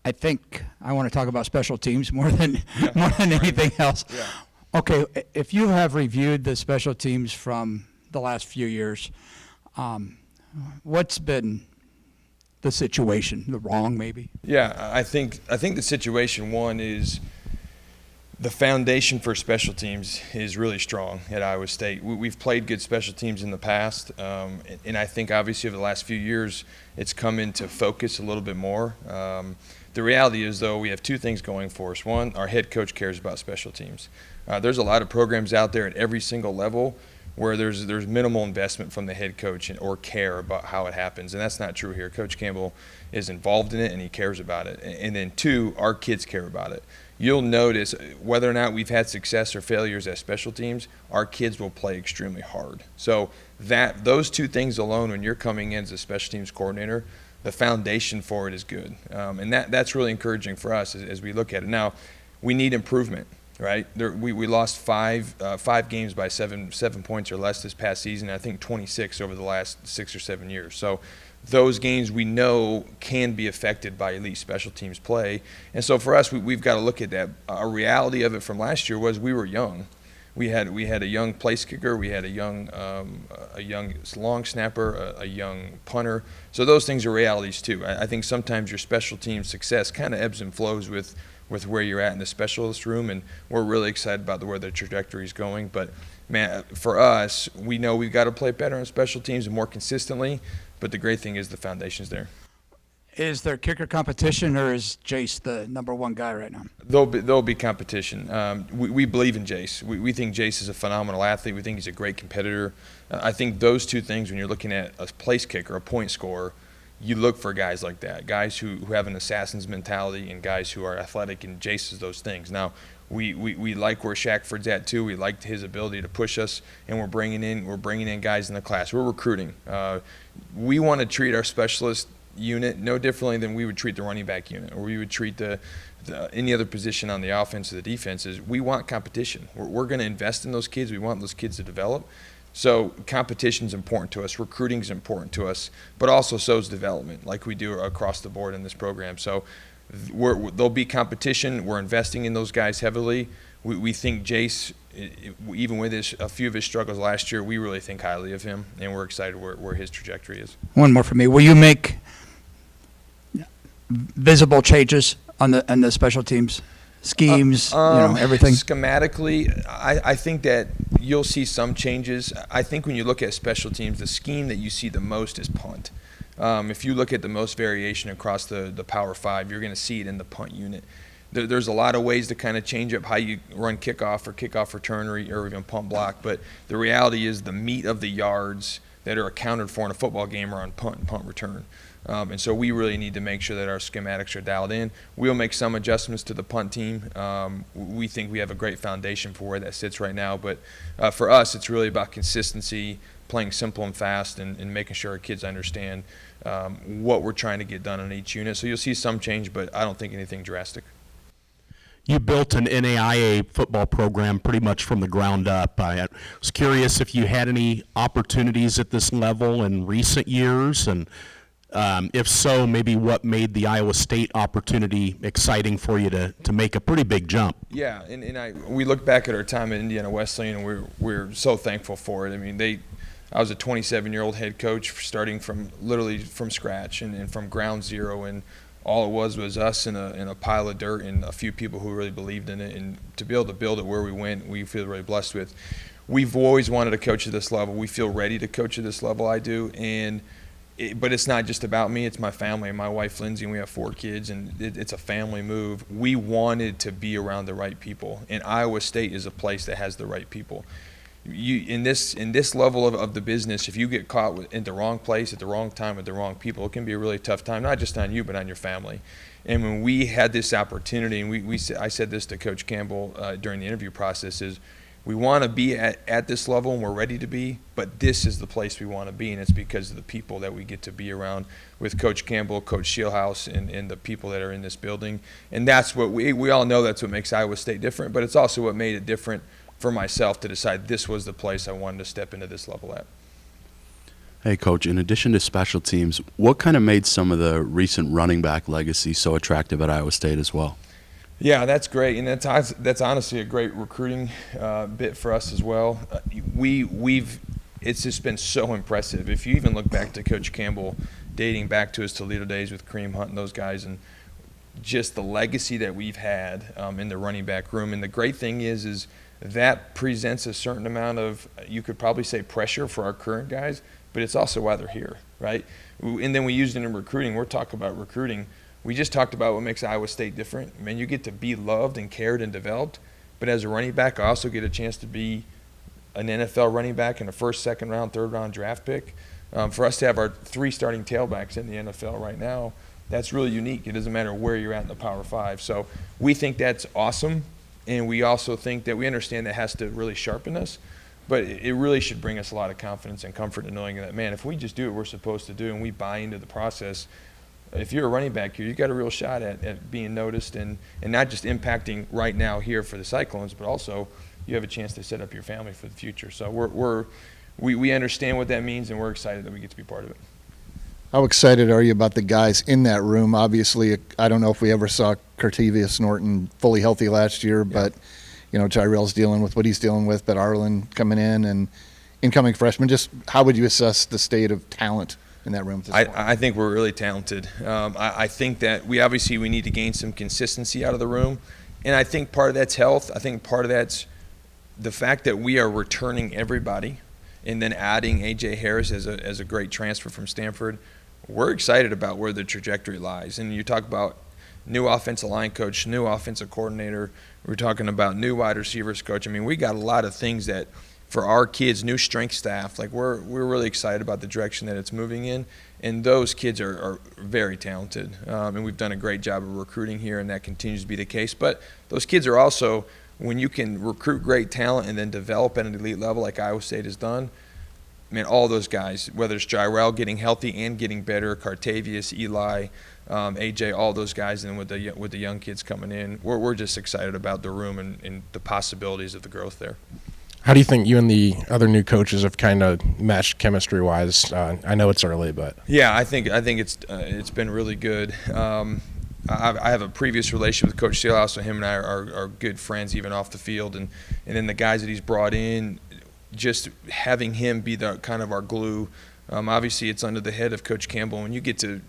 I think I want to talk about special teams more than Yeah. more than anything else. Yeah. Okay, if you have reviewed the special teams from the last few years, what's been the situation? The wrong, maybe? Yeah, I think the situation, one, is the foundation for special teams is really strong at Iowa State. We've played good special teams in the past, and I think obviously over the last few years it's come into focus a little bit more. The reality is, though, we have two things going for us. One, our head coach cares about special teams. There's a lot of programs out there at every single level where there's minimal investment from the head coach or care about how it happens, and that's not true here. Coach Campbell is involved in it and he cares about it. And then two, our kids care about it. You'll notice whether or not we've had success or failures as special teams, our kids will play extremely hard. So those two things alone, when you're coming in as a special teams coordinator, the foundation for it is good. And that's really encouraging for us as we look at it. Now, we need improvement, right? We lost five games by seven points or less this past season. I think 26 over the last 6 or 7 years. So those games we know can be affected by elite special teams play. And so for us, we've got to look at that. A reality of it from last year was we were young. We had a young place kicker, we had a young long snapper, a young punter. So those things are realities too. I think sometimes your special team success kind of ebbs and flows with where you're at in the specialist room, and we're really excited about where the trajectory is going. But man, for us, we know we've got to play better on special teams and more consistently. But the great thing is the foundation's there. Is there kicker competition, or is Jace the number one guy right now? There'll be competition. We believe in Jace. We think Jace is a phenomenal athlete. We think he's a great competitor. I think those two things, when you're looking at a place kicker, a point scorer, you look for guys like that, guys who have an assassin's mentality and guys who are athletic, and Jace is those things. Now, we like where Shackford's at too. We like his ability to push us, and we're bringing in guys in the class. We're recruiting. We want to treat our specialist unit no differently than we would treat the running back unit, or we would treat any other position on the offense or the defense. Is we want competition. We're going to invest in those kids. We want those kids to develop. So competition is important to us. Recruiting is important to us, but also so is development, like we do across the board in this program. So there'll be competition. We're investing in those guys heavily. We think Jace, even with a few of his struggles last year, we really think highly of him, and we're excited where his trajectory is. One more for me. Will you make visible changes on the special teams schemes, everything? Schematically, I think that you'll see some changes. I think when you look at special teams, the scheme that you see the most is punt. If you look at the most variation across the Power 5, you're going to see it in the punt unit. There's a lot of ways to kind of change up how you run kickoff return, or even punt block, but the reality is the meat of the yards that are accounted for in a football game are on punt and punt return. And so we really need to make sure that our schematics are dialed in. We'll make some adjustments to the punt team. We think we have a great foundation for where that sits right now. But for us, it's really about consistency, playing simple and fast, and making sure our kids understand what we're trying to get done on each unit. So you'll see some change, but I don't think anything drastic. You built an NAIA football program pretty much from the ground up. I was curious if you had any opportunities at this level in recent years, and if so, maybe what made the Iowa State opportunity exciting for you to make a pretty big jump? Yeah, and we look back at our time at Indiana Wesleyan, and we're so thankful for it. I mean, I was a 27-year-old head coach starting literally from scratch and from ground zero, and all it was us in a pile of dirt and a few people who really believed in it. And to be able to build it where we went, we feel really blessed with. We've always wanted to coach at this level. We feel ready to coach at this level, I do. But it's not just about me. It's my family and my wife, Lindsay, and we have 4 kids, and it's a family move. We wanted to be around the right people, and Iowa State is a place that has the right people. In this level of the business, if you get caught in the wrong place at the wrong time with the wrong people, it can be a really tough time, not just on you, but on your family. And when we had this opportunity, and I said this to Coach Campbell during the interview process, is we want to be at this level, and we're ready to be, but this is the place we want to be, and it's because of the people that we get to be around with Coach Campbell, Coach Shieldhouse, and the people that are in this building. And that's what we all know that's what makes Iowa State different, but it's also what made it different for myself to decide this was the place I wanted to step into this level at. Hey, Coach, in addition to special teams, what kind of made some of the recent running back legacy so attractive at Iowa State as well? Yeah, that's great, and that's honestly a great recruiting bit for us as well. It's just been so impressive. If you even look back to Coach Campbell, dating back to his Toledo days with Kareem Hunt and those guys, and just the legacy that we've had in the running back room. And the great thing is that presents a certain amount of, you could probably say, pressure for our current guys, but it's also why they're here, right? And then we used it in recruiting. We're talking about recruiting. We just talked about what makes Iowa State different. Man, you get to be loved and cared and developed, but as a running back, I also get a chance to be an NFL running back in a first, second round, third round draft pick. For us to have our 3 starting tailbacks in the NFL right now, that's really unique. It doesn't matter where you're at in the Power 5. So we think that's awesome, and we also think that we understand that has to really sharpen us, but it really should bring us a lot of confidence and comfort in knowing that, man, if we just do what we're supposed to do and we buy into the process, if you're a running back here, you've got a real shot at being noticed and not just impacting right now here for the Cyclones, but also you have a chance to set up your family for the future. So we understand what that means, and we're excited that we get to be part of it. How excited are you about the guys in that room? Obviously, I don't know if we ever saw Cartevious Norton fully healthy last year, but Tyrell's dealing with what he's dealing with, but Arlen coming in and incoming freshmen. Just how would you assess the state of talent in that room at this point? I think we're really talented. I think that we need to gain some consistency out of the room, and I think part of that's health. I think part of that's the fact that we are returning everybody and then adding A.J. Harris as a great transfer from Stanford. We're excited about where the trajectory lies. And you talk about new offensive line coach, new offensive coordinator. We're talking about new wide receivers coach. I mean, we got a lot of things that for our kids, new strength staff, like we're really excited about the direction that it's moving in. And those kids are very talented. And we've done a great job of recruiting here, and that continues to be the case. But those kids are also, when you can recruit great talent and then develop at an elite level like Iowa State has done, man, all those guys, whether it's Jirel getting healthy and getting better, Cartevious, Eli, AJ, all those guys, and with the young kids coming in, we're just excited about the room and the possibilities of the growth there. How do you think you and the other new coaches have kind of matched chemistry-wise? I know it's early, but yeah, I think it's been really good. I have a previous relationship with Coach Steelhouse, so him and I are good friends even off the field, and then the guys that he's brought in, just having him be the kind of our glue. Obviously, it's under the head of Coach Campbell, and you get to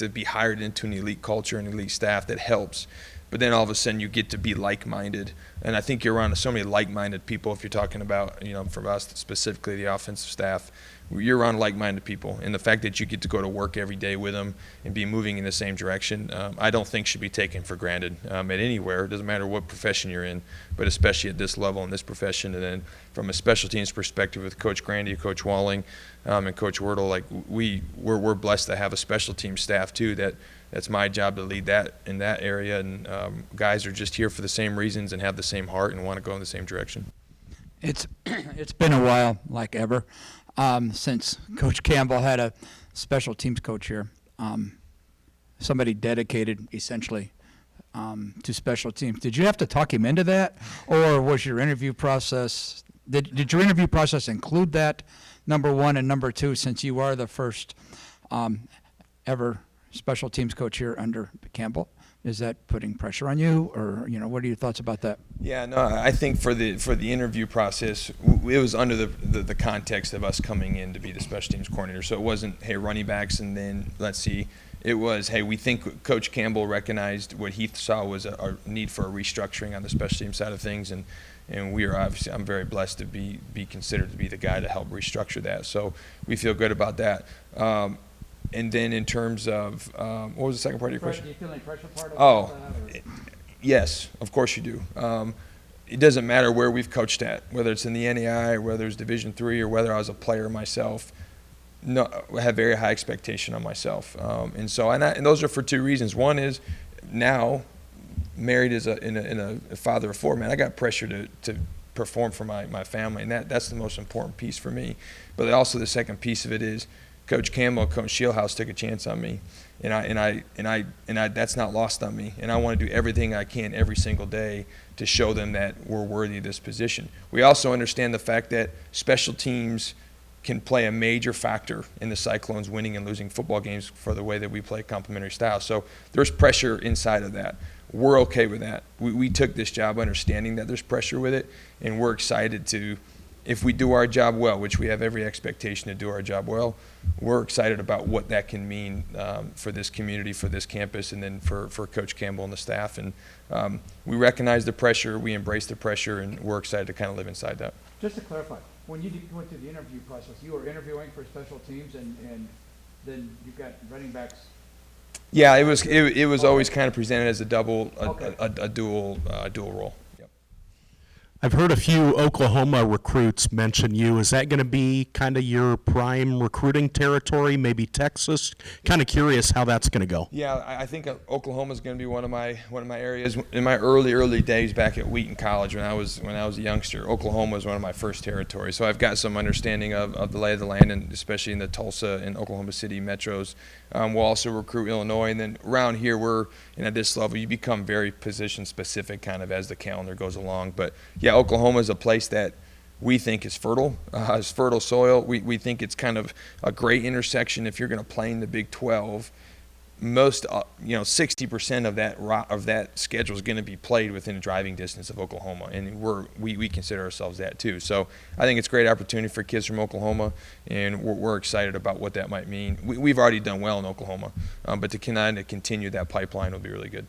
be hired into an elite culture and elite staff that helps. But then all of a sudden you get to be like-minded, and I think you're around so many like-minded people. If you're talking about, for us specifically the offensive staff, you're around like-minded people, and the fact that you get to go to work every day with them and be moving in the same direction, I don't think should be taken for granted at anywhere. It doesn't matter what profession you're in, but especially at this level in this profession. And then from a special teams perspective with Coach Grandy, Coach Walling, and Coach Wordle, like we're blessed to have a special team staff too. That's my job to lead that in that area, and guys are just here for the same reasons and have the same heart and want to go in the same direction. It's been a while, like ever, since Coach Campbell had a special teams coach here. Somebody dedicated, essentially, to special teams. Did you have to talk him into that, or was your interview process? Did your interview process include that? Number one, and number two, since you are the first ever special teams coach here under Campbell, is that putting pressure on you, or what are your thoughts about that? Yeah, no, I think for the interview process, it was under the context of us coming in to be the special teams coordinator. So it wasn't, hey, running backs, and then let's see. It was, hey, we think Coach Campbell recognized what he saw was a need for a restructuring on the special team side of things, and we are obviously, I'm very blessed to be considered to be the guy to help restructure that. So we feel good about that. And then in terms of, what was the second part of your question? Do you feel any pressure part of that? Yes, of course you do. It doesn't matter where we've coached at, whether it's in the NAI, whether it's Division III, or whether I was a player myself. No, I have very high expectation on myself. And those are for two reasons. One is now, married as a father of four, man, I got pressure to perform for my family, and that's the most important piece for me. But also the second piece of it is Coach Campbell, Coach Shieldhouse took a chance on me, and I that's not lost on me. And I want to do everything I can every single day to show them that we're worthy of this position. We also understand the fact that special teams can play a major factor in the Cyclones winning and losing football games for the way that we play complementary style. So there's pressure inside of that. We're okay with that. We took this job understanding that there's pressure with it, and we're excited to, if we do our job well, which we have every expectation to do our job well, we're excited about what that can mean for this community, for this campus, and then for Coach Campbell and the staff. And we recognize the pressure, we embrace the pressure, and we're excited to kind of live inside that. Just to clarify, when you went through the interview process, you were interviewing for special teams, and then you've got running backs. Yeah, it was always kind of presented as a double, Okay. a dual role. Yep. I've heard a few Oklahoma recruits mention you. Is that going to be kind of your prime recruiting territory, maybe Texas? Kind of curious how that's going to go. Yeah, I think Oklahoma is going to be one of my areas. In my early days back at Wheaton College, when I was a youngster, Oklahoma was one of my first territories. So I've got some understanding of the lay of the land, and especially in the Tulsa and Oklahoma City metros. We'll also recruit Illinois, and then around here, at this level, you become very position specific kind of as the calendar goes along. But yeah, Oklahoma is a place that we think is fertile, is fertile soil. We think it's kind of a great intersection if you're going to play in the Big 12. Most 60% of that schedule is going to be played within driving distance of Oklahoma, and we consider ourselves that too. So I think it's a great opportunity for kids from Oklahoma, and we're excited about what that might mean. We've already done well in Oklahoma, but to kind of continue that pipeline will be really good.